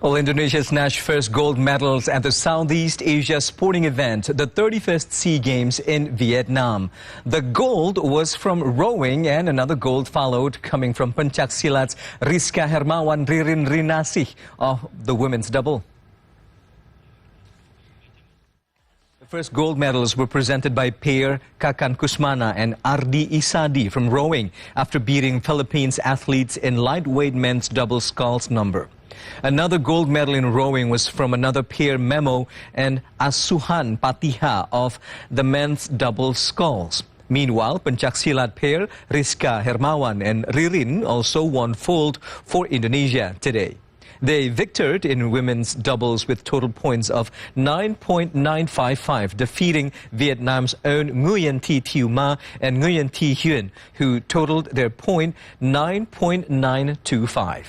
Well, Indonesia snatched first gold medals at the Southeast Asia sporting event, the 31st SEA Games in Vietnam. The gold was from rowing and another gold followed, coming from pencaksilat's Rizka Hermawan Ririn Rinasih of the women's double. The first gold medals were presented by pair Kakan Kusmana and Ardi Isadi from rowing after beating Philippines athletes in lightweight men's double sculls number. Another gold medal in rowing was from another pair, Memo and Asuhan Patiha of the men's double sculls. Meanwhile, pencaksilat pair Rizka Hermawan and Ririn also won gold for Indonesia today. They victored in women's doubles with total points of 9.955, defeating Vietnam's own Nguyen Thi Thieu Ma and Nguyen Thi Huynh, who totaled their point 9.925.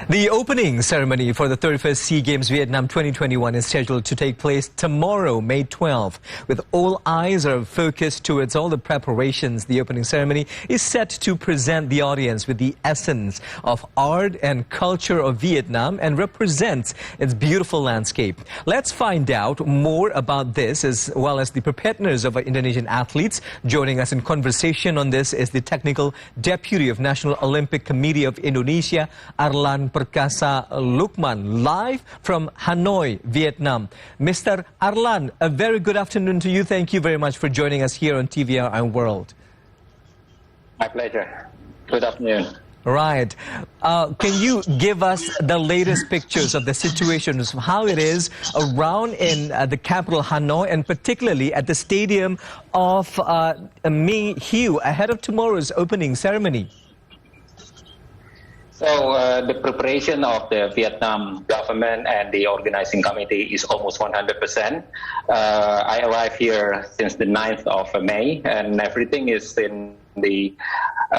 The opening ceremony for the 31st SEA Games Vietnam 2021 is scheduled to take place tomorrow, May 12. With all eyes are focused towards all the preparations, the opening ceremony is set to present the audience with the essence of art and culture of Vietnam and represents its beautiful landscape. Let's find out more about this as well as the preparedness of our Indonesian athletes. Joining us in conversation on this is the Technical Deputy of National Olympic Committee of Indonesia, Arlan Perkasa Lukman, live from Hanoi, Vietnam. Mr. Arlan, a very good afternoon to you. Thank you very much for joining us here on TVRI World. My pleasure. Good afternoon. Right. Can you give us the latest pictures of the situation, of how it is around in the capital Hanoi and particularly at the stadium of Minh Hieu ahead of tomorrow's opening ceremony? So the preparation of the Vietnam government and the organizing committee is almost 100%. I arrived here since the 9th of May, and everything is in the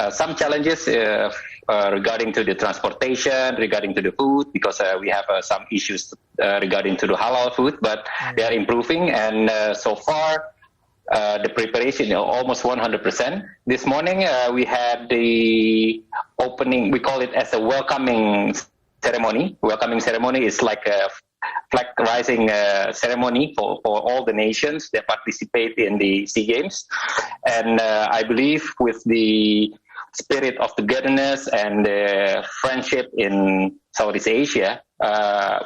some challenges regarding to the transportation, regarding to the food, because we have some issues regarding to the halal food, but they are improving, and so far the preparation is almost 100%. This morning we had the opening, we call it as a welcoming ceremony. Welcoming ceremony is like a flag raising ceremony for all the nations that participate in the SEA Games. And I believe with the spirit of togetherness and friendship in Southeast Asia,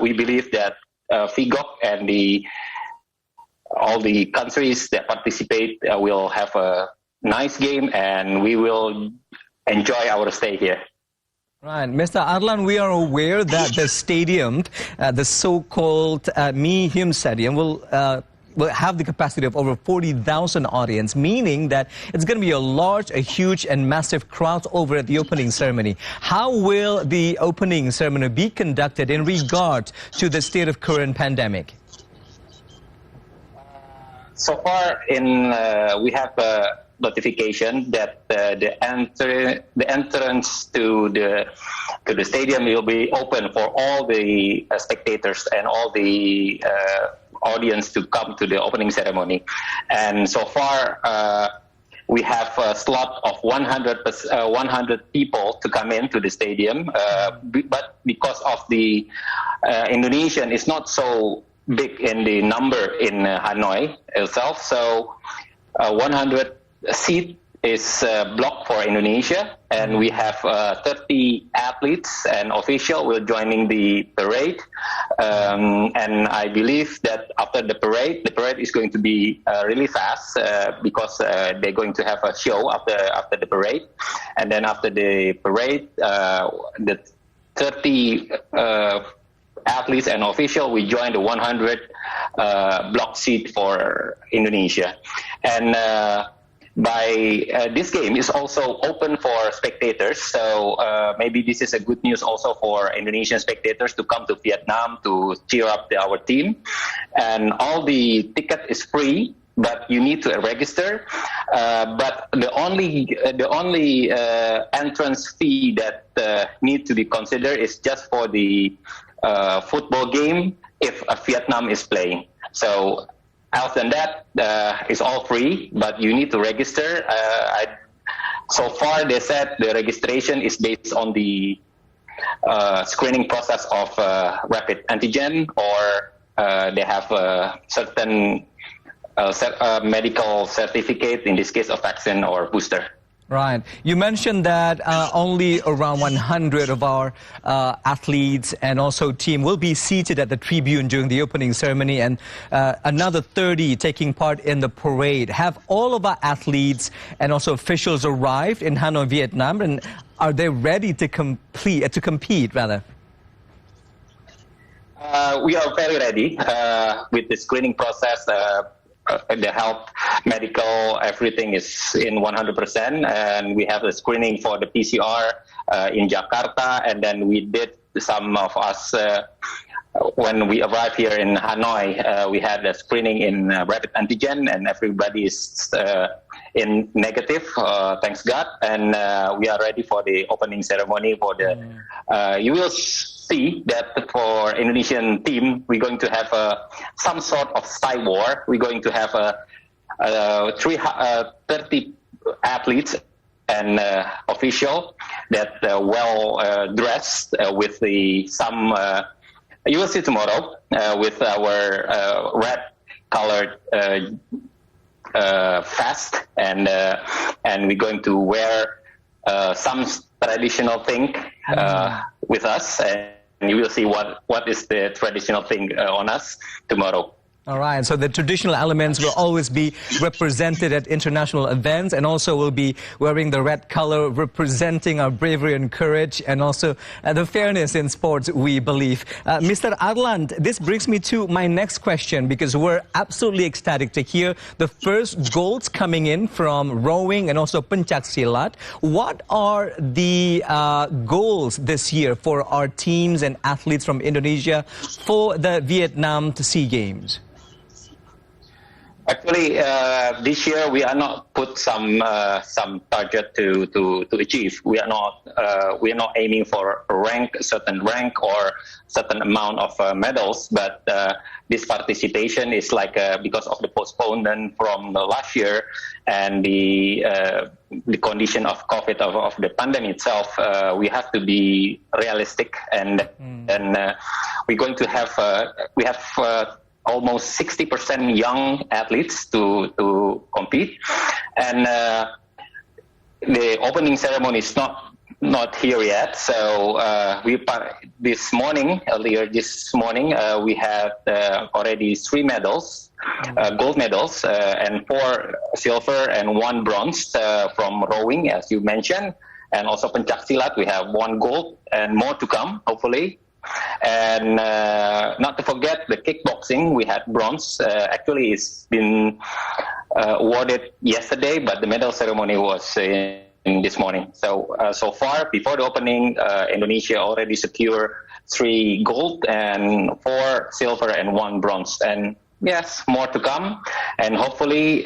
we believe that FIGOC and all the countries that participate will have a nice game, and we will enjoy our stay here. Right. Mr. Arlan, we are aware that the stadium, the so-called Minh Hieu Stadium, will have the capacity of over 40,000 audience, meaning that it's going to be a huge and massive crowd over at the opening ceremony. How will the opening ceremony be conducted in regard to the state of current pandemic? So far, we have a notification that the entrance to the stadium will be open for all the spectators and all the audience to come to the opening ceremony. And so far, we have a slot of 100 people to come into the stadium, but because of the Indonesian is not so big in the number in Hanoi itself, so 100 seat is blocked for Indonesia, and we have 30 athletes and officials will joining the parade, and I believe that after the parade is going to be really fast because they're going to have a show after the parade, and then after the parade the 30 athletes and officials will join the 100 block seat for Indonesia. And by this game is also open for spectators, so maybe this is a good news also for Indonesian spectators to come to Vietnam to cheer up our team. And all the ticket is free, but you need to register. But the only entrance fee that need to be considered is just for the football game if Vietnam is playing. So other than that, it's all free, but you need to register. So far, they said the registration is based on the screening process of rapid antigen, or they have a certain medical certificate, in this case, of vaccine or booster. Right. You mentioned that only around 100 of our athletes and also team will be seated at the tribune during the opening ceremony, and another 30 taking part in the parade. Have all of our athletes and also officials arrived in Hanoi, Vietnam, and are they ready to compete rather? We are very ready with the screening process. The health, medical, everything is in 100%, and we have the screening for the PCR in Jakarta, and then we did, some of us, when we arrived here in Hanoi, we had a screening in rapid antigen, and everybody is in negative, thanks God, and we are ready for the opening ceremony. For the you will see that for Indonesian team, we're going to have some sort of style war. We're going to have 30 athletes and official that well dressed with some. You will see tomorrow with our red colored vest, and we're going to wear some traditional thing with us, and you will see what is the traditional thing on us tomorrow. All right, so the traditional elements will always be represented at international events, and also will be wearing the red color, representing our bravery and courage, and also the fairness in sports, we believe. Mr. Arland, this brings me to my next question, because we're absolutely ecstatic to hear the first goals coming in from rowing and also pencaksilat. What are the goals this year for our teams and athletes from Indonesia for the Vietnam SEA Games? Actually, this year we are not put some target to achieve. We are not aiming for a certain rank or certain amount of medals. But this participation is like because of the postponement from the last year and the condition of COVID of the pandemic itself. We have to be realistic, and we're going to have almost 60% young athletes to compete, and the opening ceremony is not here yet. So earlier this morning, we had already 3 medals, gold medals, and 4 silver and 1 bronze from rowing, as you mentioned, and also pencaksilat. We have 1 gold and more to come, hopefully. And not to forget the kickboxing, we had bronze. Actually, it's been awarded yesterday, but the medal ceremony was in this morning. So so far, before the opening, Indonesia already secured 3 gold and 4 silver and 1 bronze. And yes, more to come. And hopefully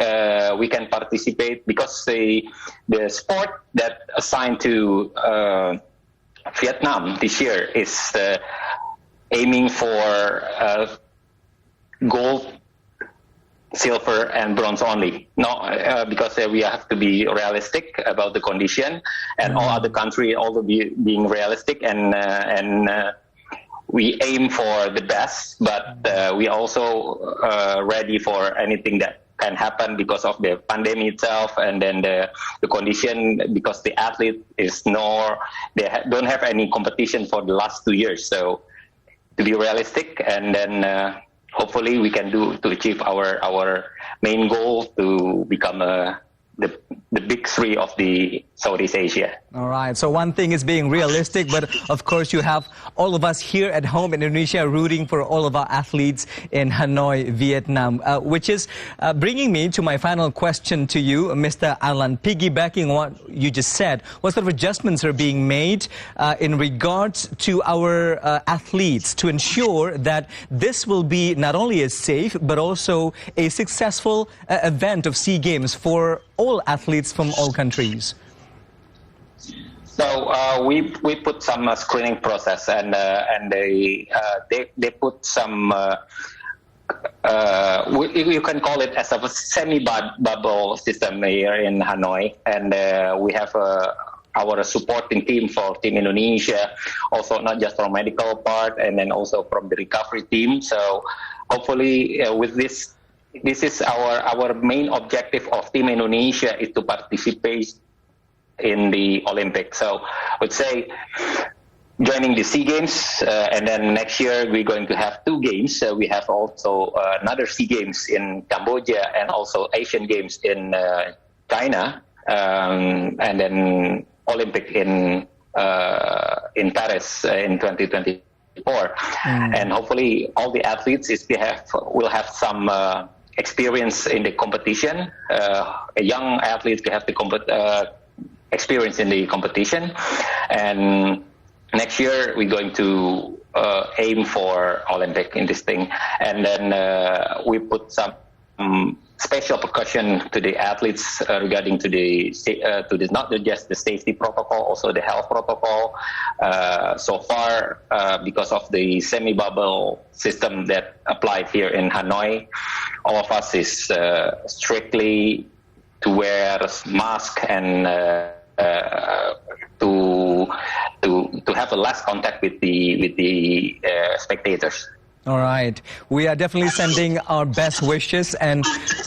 we can participate, because the sport that assigned to Vietnam this year is aiming for gold, silver, and bronze only. No, because we have to be realistic about the condition, and all other countries also being realistic, and we aim for the best, but we also ready for anything that can happen because of the pandemic itself, and then the condition, because the athlete is don't have any competition for the last 2 years. So to be realistic, and then hopefully we can to achieve our main goal to become the big 3 of the Southeast Asia. All right. So one thing is being realistic, but of course you have all of us here at home in Indonesia rooting for all of our athletes in Hanoi, Vietnam, which is bringing me to my final question to you, Mr. Alan. Piggybacking on what you just said, what sort of adjustments are being made in regards to our athletes to ensure that this will be not only a safe but also a successful event of SEA Games for all athletes from all countries? So we put some screening process, and they put some you can call it as a semi-bubble system here in Hanoi, and we have our supporting team for Team Indonesia, also not just from medical part, and then also from the recovery team. So hopefully with this is our main objective of Team Indonesia is to participate in the Olympics. So I would say joining the SEA Games, and then next year we're going to have 2 games. We have also another SEA Games in Cambodia and also Asian Games in China, and then Olympic in Paris in 2024. And hopefully all the athletes will have some experience in the competition. A young athlete will have the experience in the competition, and next year we're going to aim for Olympic in this thing, and then we put some special precaution to the athletes regarding to the not just the safety protocol, also the health protocol. So far, because of the semi-bubble system that applied here in Hanoi, all of us is strictly to wear mask and to have a less contact with the spectators. All right. We are definitely sending our best wishes and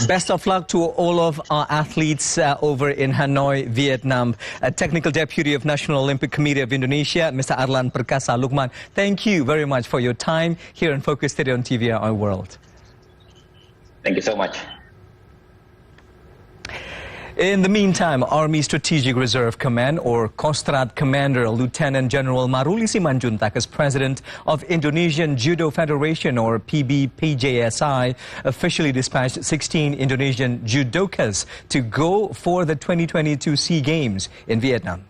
best of luck to all of our athletes over in Hanoi, Vietnam. Technical Deputy of National Olympic Committee of Indonesia, Mr. Arlan Perkasa Lukman, thank you very much for your time here in Focus Today on TVRI World. Thank you so much. In the meantime, Army Strategic Reserve Command, or Kostrad Commander Lieutenant General Maruli Simanjuntak, as President of Indonesian Judo Federation, or PBPJSI, officially dispatched 16 Indonesian judokas to go for the 2022 SEA Games in Vietnam.